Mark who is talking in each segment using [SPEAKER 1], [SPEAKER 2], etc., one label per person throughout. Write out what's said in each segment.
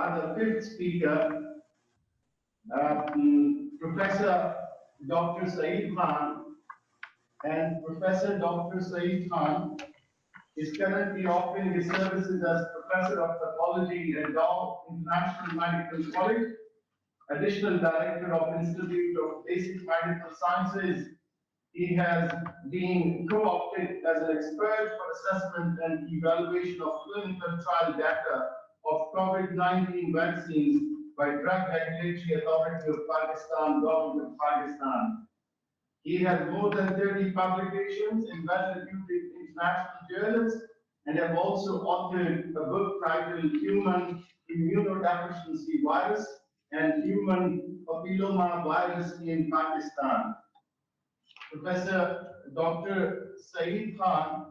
[SPEAKER 1] rather fifth speaker, Professor Dr. Saeed Khan. And Professor Dr. Saeed Khan is currently offering his services as Professor of Pathology at Dow International Medical College, Additional Director of Institute of Basic Medical Sciences. He has been co-opted as an expert for assessment and evaluation of clinical trial data of COVID-19 vaccines by Drug Regulatory Authority of Pakistan, Government of Pakistan. He has more than 30 publications in well-reputed international journals and have also authored a book titled Human Immunodeficiency Virus and Human Papilloma Virus in Pakistan. Professor Dr. Saeed Khan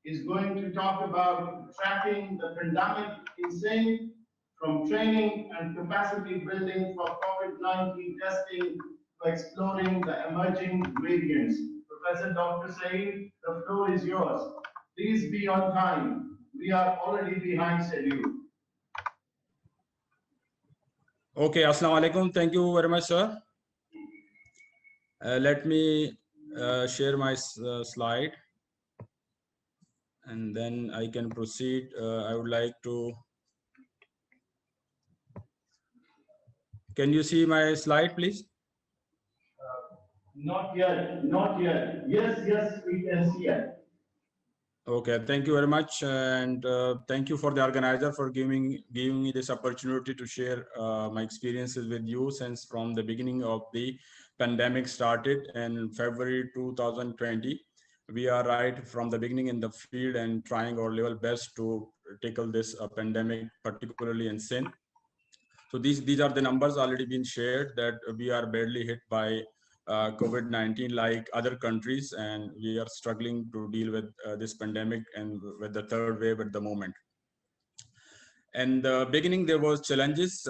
[SPEAKER 1] is going to talk about tracking the pandemic in Sindh, from training and capacity building for COVID-19 testing to exploring the emerging variants. Professor Dr. Saeed, the floor is yours. Please be on time. We are already behind schedule.
[SPEAKER 2] Okay, Assalamu alaikum. Thank you very much, sir. Let me share my slide, and then I can proceed. I would like to. Can you see my slide, please?
[SPEAKER 1] Not yet, not yet. Yes, yes, we can see it.
[SPEAKER 2] Okay, thank you very much, and thank you for the organizer for giving me this opportunity to share my experiences with you since from the beginning of the pandemic started in February 2020. We are right from the beginning in the field and trying our level best to tackle this pandemic, particularly in Sindh. So these are the numbers already been shared that we are badly hit by COVID-19 like other countries, and we are struggling to deal with this pandemic and with the third wave at the moment. In the beginning, there was challenges,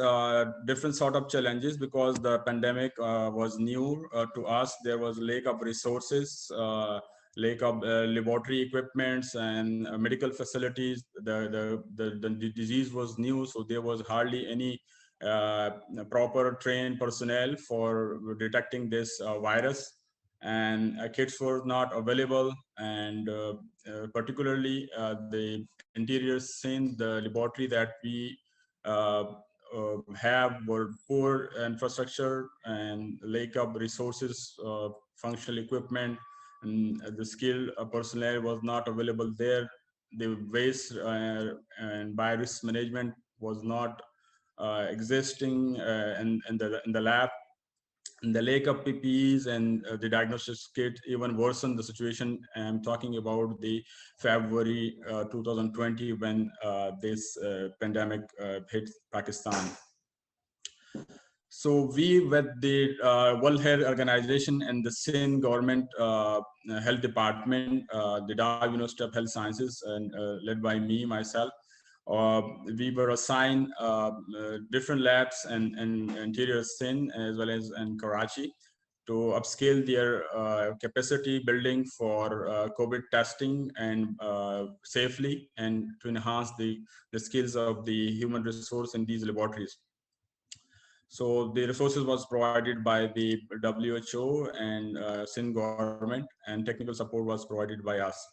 [SPEAKER 2] different sort of challenges, because the pandemic was new to us. There was lack of resources, lack of laboratory equipments and medical facilities. The disease was new, so there was hardly any proper trained personnel for detecting this virus, and kits were not available, and particularly the interior Sindh, the laboratory that we have were poor infrastructure and lack of resources, functional equipment, and the skilled personnel was not available there. The waste and virus management was not existing in the lab, and the lack of PPEs and the diagnosis kit even worsened the situation. I'm talking about the February 2020 when this pandemic hit Pakistan. So we, with the World Health Organization and the Sindh government health department, the Dow University of Health Sciences, and led by me myself, we were assigned different labs in interior Sindh as well as in Karachi to upscale their capacity building for COVID testing and safely, and to enhance the skills of the human resource in these laboratories. So the resources was provided by the WHO and Sindh government, and technical support was provided by us.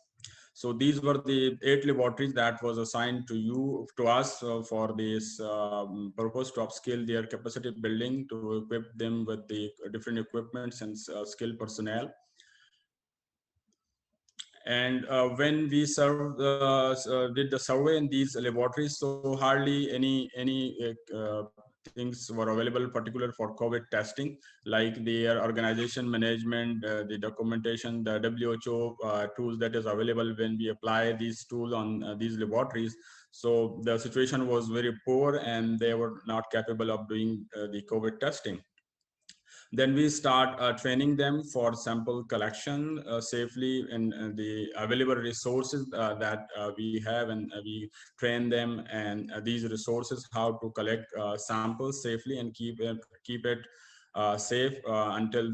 [SPEAKER 2] So these were the 8 laboratories that was assigned to us for this purpose, to upscale their capacity building, to equip them with the different equipments and skilled personnel. And when we did the survey in these laboratories, so hardly any things were available, particular for COVID testing, like their organization management, the documentation, the WHO tools that is available when we apply these tools on these laboratories. So the situation was very poor, and they were not capable of doing the COVID testing. Then we start training them for sample collection safely in the available resources that we have, and we train them and these resources how to collect samples safely and keep it safe until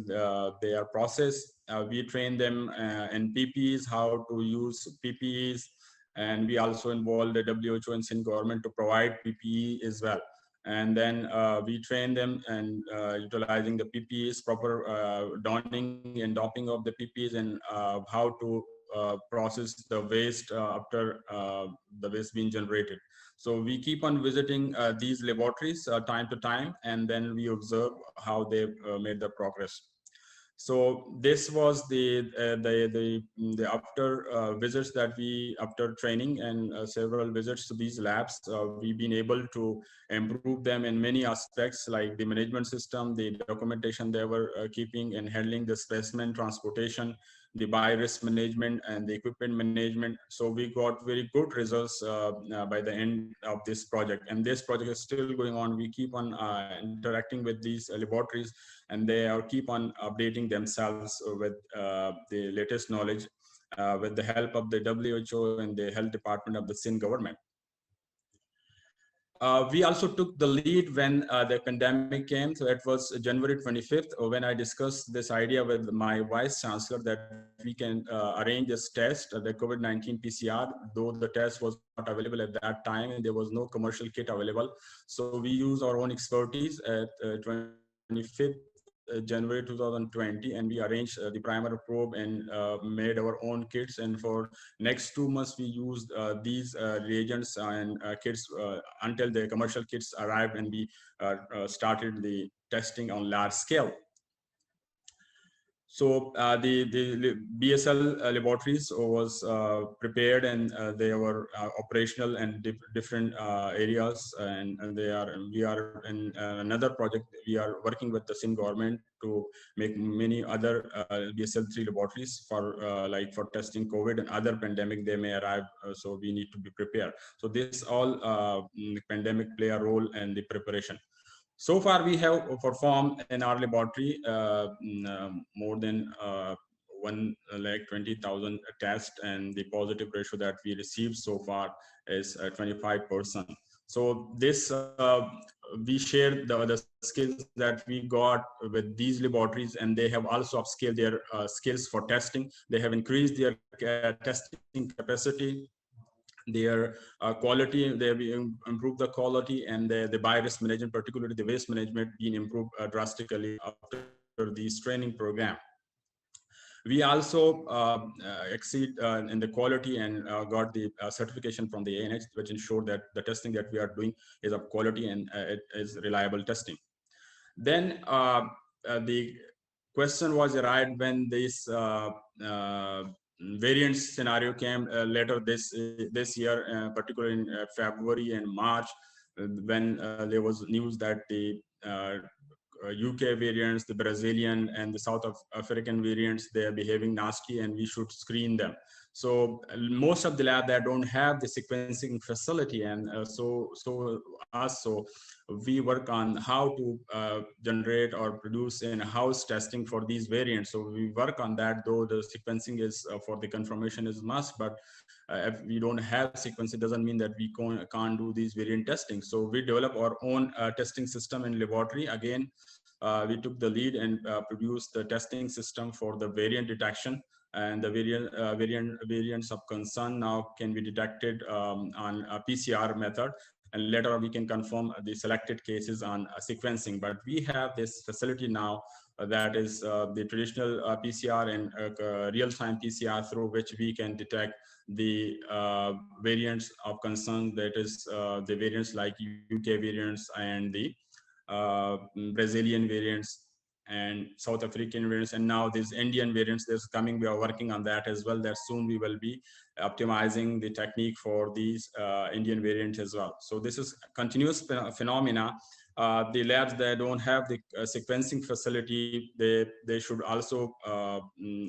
[SPEAKER 2] they are processed. We train them in PPEs, how to use PPEs, and we also involve the WHO and Sindh government to provide PPE as well. And then we train them and utilizing the PPEs, proper donning and doffing of the PPEs, and how to process the waste after the waste being generated. So we keep on visiting these laboratories time to time, and then we observe how they made the progress. So this was the after visits that we, after training and several visits to these labs, we've been able to improve them in many aspects, like the management system, the documentation they were keeping and handling the specimen transportation, the bio-risk management, and the equipment management. So we got very good results by the end of this project, and this project is still going on. We keep on interacting with these laboratories, and they are keep on updating themselves with the latest knowledge with the help of the WHO and the health department of the Sindh government. We also took the lead when the pandemic came. So it was January 25th when I discussed this idea with my vice chancellor that we can arrange this test, the COVID-19 PCR, though the test was not available at that time and there was no commercial kit available. So we use our own expertise at 25th January 2020, and we arranged the primer probe and made our own kits. And for next 2 months, we used these reagents and kits until the commercial kits arrived, and we started the testing on large scale. So the BSL laboratories was prepared, and they were operational and different areas, and we are in another project. We are working with the Sindh government to make many other BSL-3 laboratories for like for testing COVID and other pandemic they may arrive. So we need to be prepared. So this all pandemic play a role in the preparation. So far, we have performed in our laboratory more than 1,20,000 tests, and the positive ratio that we received so far is 25%. So this we share the skills that we got with these laboratories, and they have also upscaled their skills for testing. They have increased their testing capacity, their quality. They have improved the quality, and the bio-risk management, particularly the waste management, being improved drastically after the training program. We also exceed in the quality and got the certification from the ANH, which ensure that the testing that we are doing is of quality and it is reliable testing. Then the question was arrived when this variant scenario came later this year, particularly in February and March, when there was news that the UK variants, the Brazilian and the South African variants, they are behaving nasty and we should screen them. So most of the lab that don't have the sequencing facility, and so we work on how to generate or produce in-house testing for these variants. So we work on that, though the sequencing is for the confirmation is must, but if we don't have sequence, it doesn't mean that we can't do these variant testing. So we develop our own testing system in laboratory. Again, we took the lead and produced the testing system for the variant detection, and the variants of concern now can be detected on a PCR method, and later we can confirm the selected cases on sequencing. But we have this facility now that is the traditional PCR and real-time PCR, through which we can detect the variants of concern, that is the variants like UK variants and the Brazilian variants and South African variants, and now these Indian variants that's coming. We are working on that as well, that soon we will be optimizing the technique for these Indian variants as well. So this is continuous phenomena. The labs that don't have the sequencing facility, they should also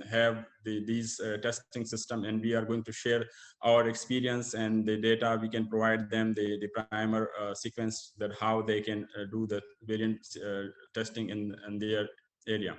[SPEAKER 2] have these testing system, and we are going to share our experience and the data. We can provide them the primer sequence, that how they can do the variant testing in their area.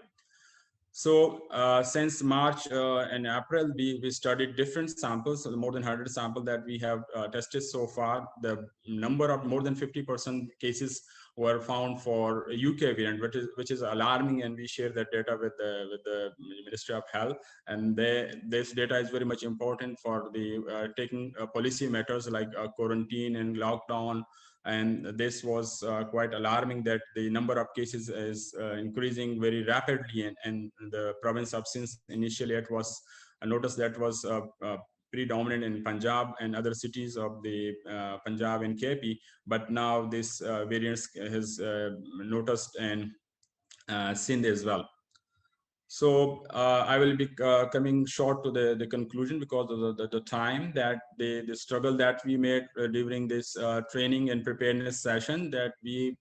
[SPEAKER 2] So since March and April, we studied different samples, so more than 100 samples that we have tested so far. The number of more than 50% cases were found for UK variant, which is alarming, and we share that data with the Ministry of Health. And this data is very much important for the taking policy matters like quarantine and lockdown, And this was quite alarming that the number of cases is increasing very rapidly, and the province of Sindh initially it was noticed that was predominant in Punjab and other cities of the Punjab and KP, but now this variance has noticed in Sindh as well. So I will be coming short to the conclusion because of the time that the struggle that we made during this training and preparedness session, that we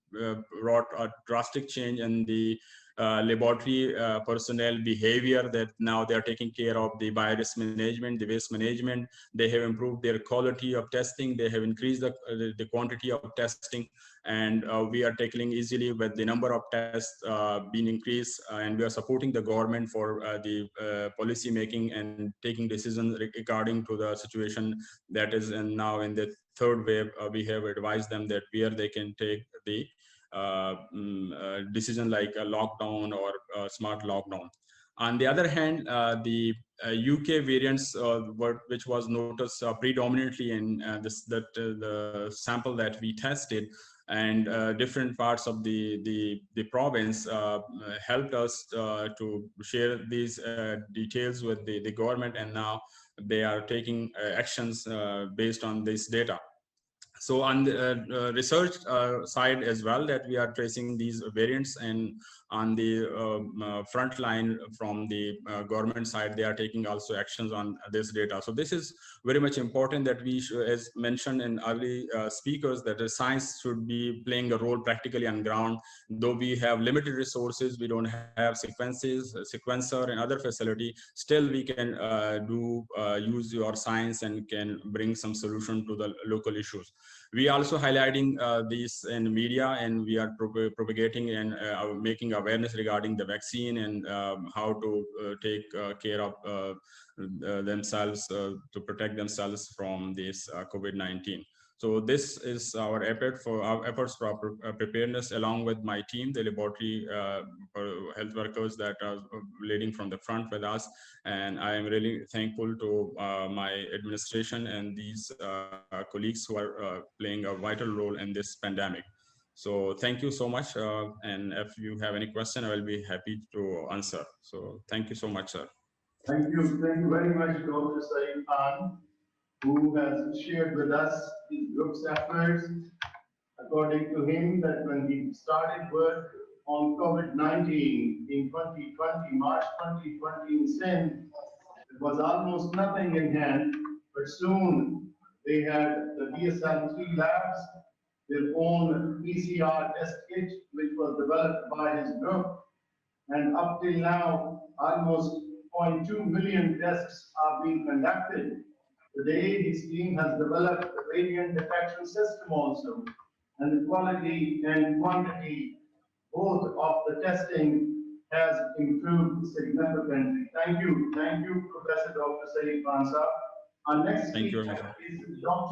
[SPEAKER 2] brought a drastic change in the laboratory personnel behavior, that now they are taking care of the virus management, the waste management. They have improved their quality of testing. They have increased the quantity of testing, and we are tackling easily with the number of tests being increased, and we are supporting the government for the policy making and taking decisions regarding to the situation that is now in the third wave. We have advised them that where they can take the decision like a lockdown or a smart lockdown. On the other hand, the UK variants, which was noticed predominantly in the sample that we tested, and different parts of the province helped us to share these details with the government, and now they are taking actions based on this data. So on the research side as well, that we are tracing these variants, and on the front line from the government side, they are taking also actions on this data. So this is very much important that we should, as mentioned in early speakers, that the science should be playing a role practically on ground. Though we have limited resources, we don't have sequencer and other facility, still we can use your science and can bring some solution to the local issues. We also highlighting these in media, and we are propagating and making awareness regarding the vaccine, and how to take care of themselves to protect themselves from this COVID-19. So this is our efforts for preparedness, along with my team, the laboratory health workers that are leading from the front with us. And I am really thankful to my administration and these colleagues who are playing a vital role in this pandemic. So thank you so much. And if you have any question, I will be happy to answer. So thank you so much, sir.
[SPEAKER 1] Thank you very much, Dr. Saeed Khan, who has shared with us his group's efforts. According to him, that when he started work on COVID-19 in 2020, March 2020 in Sindh, it was almost nothing in hand, but soon they had the DSM-3 labs, their own PCR test kit, which was developed by his group, and up till now, almost 0.2 million tests are being conducted. Today, his team has developed a variant detection system also, and the quality and quantity both of the testing has improved significantly. Thank you, Professor Dr. Saeed Khan. Our next
[SPEAKER 2] Thank you
[SPEAKER 1] speaker
[SPEAKER 2] very much.
[SPEAKER 1] is Dr.